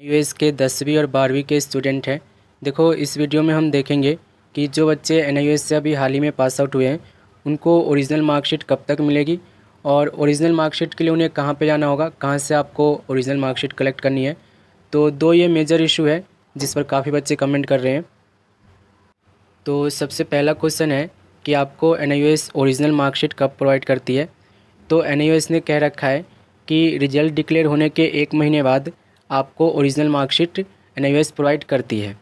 US के 10वीं और 12वीं के स्टूडेंट हैं। देखो, इस वीडियो में हम देखेंगे कि जो बच्चे एनआईयूएस से अभी हाल ही में पास आउट हुए हैं उनको ओरिजिनल मार्कशीट कब तक मिलेगी और ओरिजिनल मार्कशीट के लिए उन्हें कहाँ पे जाना होगा, कहाँ से आपको ओरिजिनल मार्कशीट कलेक्ट करनी है। तो दो ये मेजर इशू है जिस पर काफ़ी बच्चे कमेंट कर रहे हैं। तो सबसे पहला क्वेश्चन है कि आपको एनआईयूएस ओरिजिनल मार्कशीट कब प्रोवाइड करती है। तो एनआईयूएस ने कह रखा है कि रिजल्ट डिक्लेयर होने के 1 महीने बाद आपको ओरिजिनल मार्कशीट एनआईयूएस प्रोवाइड करती है।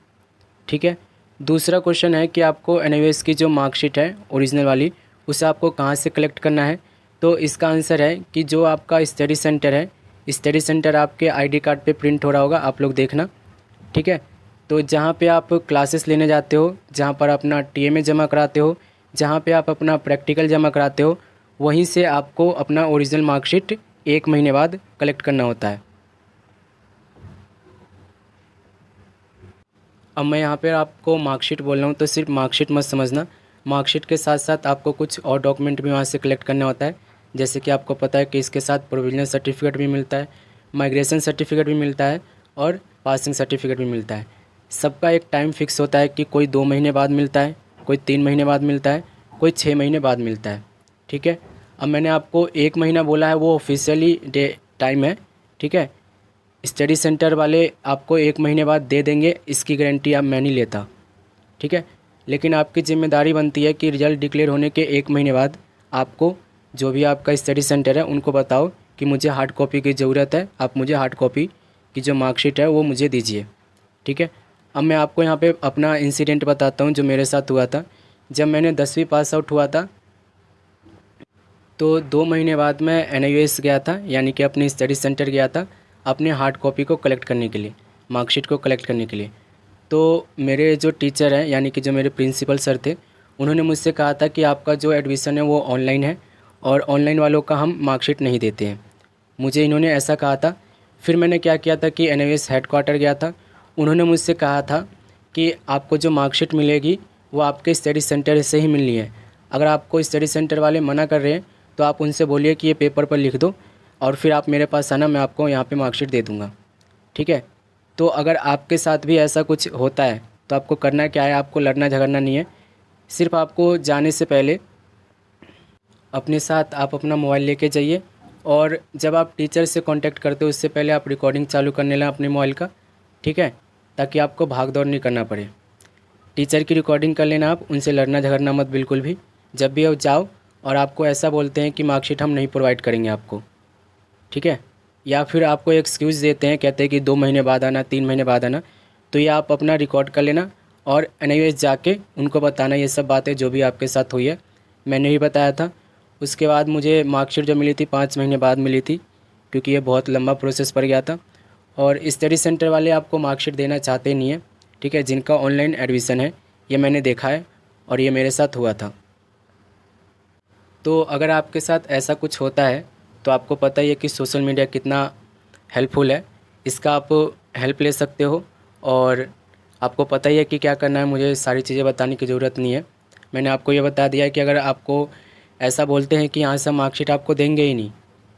ठीक है। दूसरा क्वेश्चन है कि आपको एनआईयूएस की जो मार्कशीट है ओरिजिनल वाली उसे आपको कहाँ से कलेक्ट करना है। तो इसका आंसर है कि जो आपका स्टडी सेंटर है, स्टडी सेंटर आपके आईडी कार्ड पे प्रिंट हो रहा होगा, आप लोग देखना। ठीक है। तो जहाँ पे आप क्लासेस लेने जाते हो, जहाँ पर अपना टीएमए जमा कराते हो, जहाँ पे आप अपना प्रैक्टिकल जमा कराते हो, वहीं से आपको अपना ओरिजिनल मार्कशीट 1 महीने बाद कलेक्ट करना होता है। अब मैं यहाँ पे आपको मार्कशीट बोल रहा हूँ तो सिर्फ मार्कशीट मत समझना, मार्कशीट के साथ साथ आपको कुछ और डॉक्यूमेंट भी वहाँ से कलेक्ट करना होता है। जैसे कि आपको पता है कि इसके साथ प्रोविजनल सर्टिफिकेट भी मिलता है, माइग्रेशन सर्टिफिकेट भी मिलता है और पासिंग सर्टिफिकेट भी मिलता है। सबका एक टाइम फिक्स होता है कि कोई 2 महीने बाद मिलता है, कोई 3 महीने बाद मिलता है, कोई 6 महीने बाद मिलता है। ठीक है। अब मैंने आपको 1 महीना बोला है, वो ऑफिशियली डे टाइम है। ठीक है। स्टडी सेंटर वाले आपको 1 महीने बाद दे देंगे, इसकी गारंटी अब मैं नहीं लेता। ठीक है। लेकिन आपकी जिम्मेदारी बनती है कि रिजल्ट डिक्लेयर होने के 1 महीने बाद आपको जो भी आपका स्टडी सेंटर है उनको बताओ कि मुझे हार्ड कॉपी की ज़रूरत है, आप मुझे हार्ड कॉपी की जो मार्कशीट है वो मुझे दीजिए। ठीक है। अब मैं आपको यहाँ पे अपना इंसिडेंट बताता हूँ जो मेरे साथ हुआ था। जब मैंने 10वीं पास आउट हुआ था तो 2 महीने बाद मैं एनआईयूएस गया था, यानी कि अपने स्टडी सेंटर गया था अपने हार्ड कॉपी को कलेक्ट करने के लिए, मार्कशीट को कलेक्ट करने के लिए। तो मेरे जो टीचर हैं, यानी कि जो मेरे प्रिंसिपल सर थे, उन्होंने मुझसे कहा था कि आपका जो एडमिशन है वो ऑनलाइन है और ऑनलाइन वालों का हम मार्कशीट नहीं देते हैं। मुझे इन्होंने ऐसा कहा था। फिर मैंने क्या किया था कि एनआईयूएस हेडक्वार्टर गया था। उन्होंने मुझसे कहा था कि आपको जो मार्कशीट मिलेगी वो आपके स्टडी सेंटर से ही मिलनी है। अगर आपको स्टडी सेंटर वाले मना कर रहे हैं तो आप उनसे बोलिए कि ये पेपर पर लिख दो और फिर आप मेरे पास आना, मैं आपको यहाँ पे मार्कशीट दे दूँगा। ठीक है। तो अगर आपके साथ भी ऐसा कुछ होता है तो आपको करना क्या है, आपको लड़ना झगड़ना नहीं है। सिर्फ आपको जाने से पहले अपने साथ आप अपना मोबाइल लेके जाइए और जब आप टीचर से कांटेक्ट करते हो उससे पहले आप रिकॉर्डिंग चालू करने लें अपने मोबाइल का। ठीक है। ताकि आपको भाग दौड़ नहीं करना पड़े। टीचर की रिकॉर्डिंग कर लेना आप, उनसे लड़ना झगड़ना मत बिल्कुल भी। जब भी आप जाओ और आपको ऐसा बोलते हैं कि मार्कशीट हम नहीं प्रोवाइड करेंगे आपको, ठीक है, या फिर आपको एक्सक्यूज़ देते हैं, कहते हैं कि 2 महीने बाद आना, 3 महीने बाद आना, तो ये आप अपना रिकॉर्ड कर लेना और एनआईयूएस जाके उनको बताना ये सब बातें जो भी आपके साथ हुई है। मैंने ही बताया था। उसके बाद मुझे मार्कशीट जो मिली थी 5 महीने बाद मिली थी, क्योंकि ये बहुत लंबा प्रोसेस पड़ गया था और स्टडी सेंटर वाले आपको मार्कशीट देना चाहते नहीं है। ठीक है। जिनका ऑनलाइन एडमिशन है, ये मैंने देखा है और ये मेरे साथ हुआ था। तो अगर आपके साथ ऐसा कुछ होता है तो आपको पता ही है कि सोशल मीडिया कितना हेल्पफुल है, इसका आप हेल्प ले सकते हो और आपको पता ही है कि क्या करना है। मुझे सारी चीज़ें बताने की ज़रूरत नहीं है, मैंने आपको ये बता दिया है कि अगर आपको ऐसा बोलते हैं कि यहाँ से मार्कशीट आपको देंगे ही नहीं।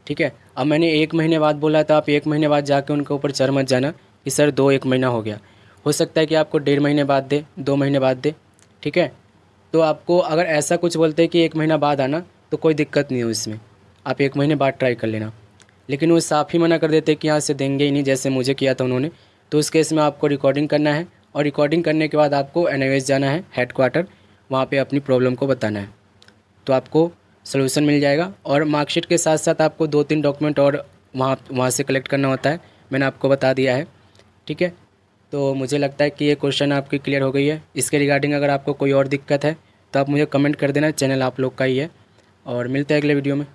ठीक है। अब मैंने 1 महीने बाद बोला था, आप 1 महीने बाद जाके उनके ऊपर चढ़ मत जाना कि सर 1 महीना हो गया। हो सकता है कि आपको 1.5 महीने बाद दे, 2 महीने बाद दे। ठीक है। तो आपको अगर ऐसा कुछ बोलते हैं कि 1 महीना बाद आना तो कोई दिक्कत नहीं है इसमें, आप 1 महीने बाद ट्राई कर लेना। लेकिन वो साफ़ ही मना कर देते कि यहाँ से देंगे ही नहीं, जैसे मुझे किया था उन्होंने। तो उस केस में आपको रिकॉर्डिंग करना है और रिकॉर्डिंग करने के बाद आपको एनआईयूएस जाना है हेडक्वार्टर, वहाँ पे अपनी प्रॉब्लम को बताना है, तो आपको सलूशन मिल जाएगा। और मार्कशीट के साथ साथ आपको 2-3 डॉक्यूमेंट और वहाँ से कलेक्ट करना होता है, मैंने आपको बता दिया है। ठीक है। तो मुझे लगता है कि ये क्वेश्चन आपकी क्लियर हो गई है। इसके रिगार्डिंग अगर आपको कोई और दिक्कत है तो आप मुझे कमेंट कर देना, चैनल आप लोग का ही है। और मिलते हैं अगले वीडियो में।